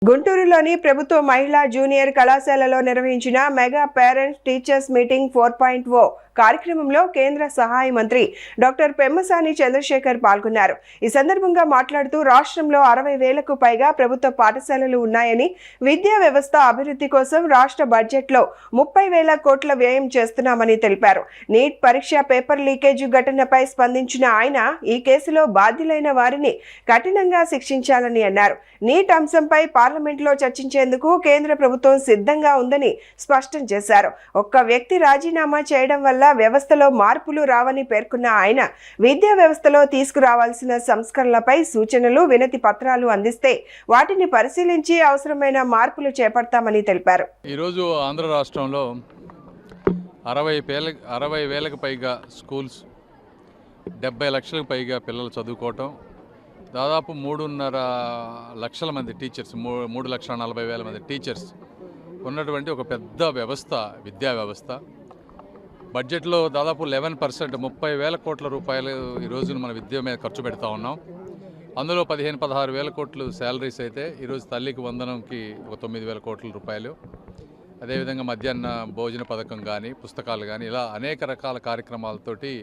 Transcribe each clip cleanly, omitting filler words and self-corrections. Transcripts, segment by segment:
గుంటూరులోని ప్రభుత్వ మహిళా జూనియర్ కళాశాలలో నిర్వహించిన మెగా పేరెంట్స్ టీచర్స్ మీటింగ్ 4.0 కార్యక్రమంలో కేంద్ర సహాయ మంత్రి డాక్టర్ పెమ్మసాని చంద్రశేఖర్ పాల్గొన్నారు. ఈ సందర్భంగా మాట్లాడుతూ రాష్ట్రంలో 60,000కు పైగా ప్రభుత్వ పాఠశాలలు ఉన్నాయని, విద్యా వ్యవస్థ అభివృద్ధి కోసం రాష్ట్ర బడ్జెట్లో 30,000 కోట్ల వ్యయం చేస్తున్నామని తెలిపారు. నీట్ పరీక్ష పేపర్ లీకేజ్ ఘటనపై స్పందించిన ఆయన ఈ కేసులో బాధ్యులైన వారిని కఠినంగా శిక్షించాలని అన్నారు. నీట్ అంశంపై పార్లమెంట్లో చర్చించేందుకు కేంద్ర ప్రభుత్వం సిద్ధంగా ఉందని స్పష్టం చేశారు. ఒక్క వ్యక్తి రాజీనామా చేయడం వల్ల వ్యవస్థలో మార్పులు రావని పేర్కొన్న ఆయన విద్యా వ్యవస్థలో తీసుకురావాల్సిన సంస్కరణలపై సూచనలు, వినతి పత్రాలు అందిస్తే వాటిని పరిశీలించి అవసరమైన మార్పులు చేపడతామని తెలిపారు. ఈరోజు ఆంధ్ర రాష్ట్రంలో 60,000కు పైగా స్కూల్స్, 70 లక్షలకు పైగా పిల్లలు చదువుకోవటం, దాదాపు 3.5 లక్షల మంది టీచర్స్, 3,40,000 మంది టీచర్స్ ఉన్నటువంటి ఒక పెద్ద వ్యవస్థ విద్యా వ్యవస్థ. బడ్జెట్లో దాదాపు 11%, 30,000 కోట్ల రూపాయలు ఈ రోజున మన విద్య మీద ఖర్చు పెడతా ఉన్నాం. అందులో 15-16,000 కోట్లు శాలరీస్ అయితే ఈరోజు తల్లికి వందనంకి ఒక 9,000 కోట్ల రూపాయలు. అదేవిధంగా మధ్యాహ్న భోజన పథకం కానీ, పుస్తకాలు కానీ, ఇలా అనేక రకాల కార్యక్రమాలతోటి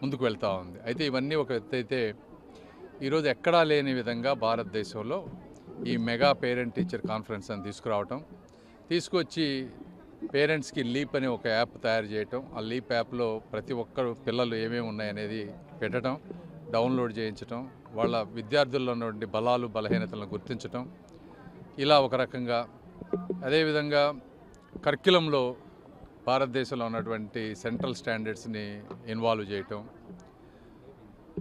ముందుకు వెళ్తూ ఉంది. అయితే ఇవన్నీ ఒక ఎత్తు అయితే ఈరోజు ఎక్కడా లేని విధంగా భారతదేశంలో ఈ మెగా పేరెంట్ టీచర్ కాన్ఫరెన్స్ అని తీసుకొచ్చి పేరెంట్స్కి లీప్ అనే ఒక యాప్ తయారు చేయటం, ఆ లీప్ యాప్లో ప్రతి ఒక్కరు పిల్లలు ఏమేమి ఉన్నాయనేది పెట్టడం, డౌన్లోడ్ చేయించటం, వాళ్ళ విద్యార్థుల్లో ఉన్నటువంటి బలాలు బలహీనతలను గుర్తించటం, ఇలా ఒక రకంగా. అదేవిధంగా కరిక్యులంలో భారతదేశంలో ఉన్నటువంటి సెంట్రల్ స్టాండర్డ్స్ని ఇన్వాల్వ్ చేయటం,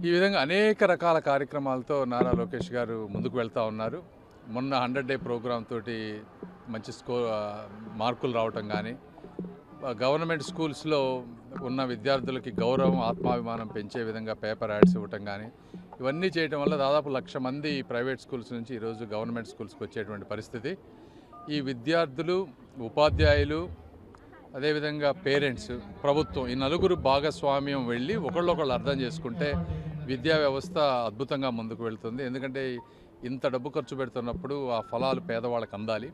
ఈ విధంగా అనేక రకాల కార్యక్రమాలతో నారా లోకేష్ గారు ముందుకు వెళ్తూ ఉన్నారు. మొన్న 100 డే ప్రోగ్రామ్ తోటి మంచి మార్కులు రావటం కానీ, గవర్నమెంట్ స్కూల్స్లో ఉన్న విద్యార్థులకి గౌరవం, ఆత్మాభిమానం పెంచే విధంగా పేపర్ యాడ్స్ ఇవ్వటం కానీ, ఇవన్నీ చేయటం వల్ల దాదాపు 1,00,000 మంది ప్రైవేట్ స్కూల్స్ నుంచి ఈరోజు గవర్నమెంట్ స్కూల్స్కి వచ్చేటువంటి పరిస్థితి. ఈ విద్యార్థులు, ఉపాధ్యాయులు, అదేవిధంగా పేరెంట్స్, ప్రభుత్వం, ఈ నలుగురు భాగస్వామ్యం వెళ్ళి ఒకళ్ళొకళ్ళు అర్థం చేసుకుంటే విద్యా వ్యవస్థ అద్భుతంగా ముందుకు వెళ్తుంది. ఎందుకంటే ఇంత డబ్బు ఖర్చు పెడుతున్నప్పుడు ఆ ఫలాలు పేదవాళ్ళకి అందాలి.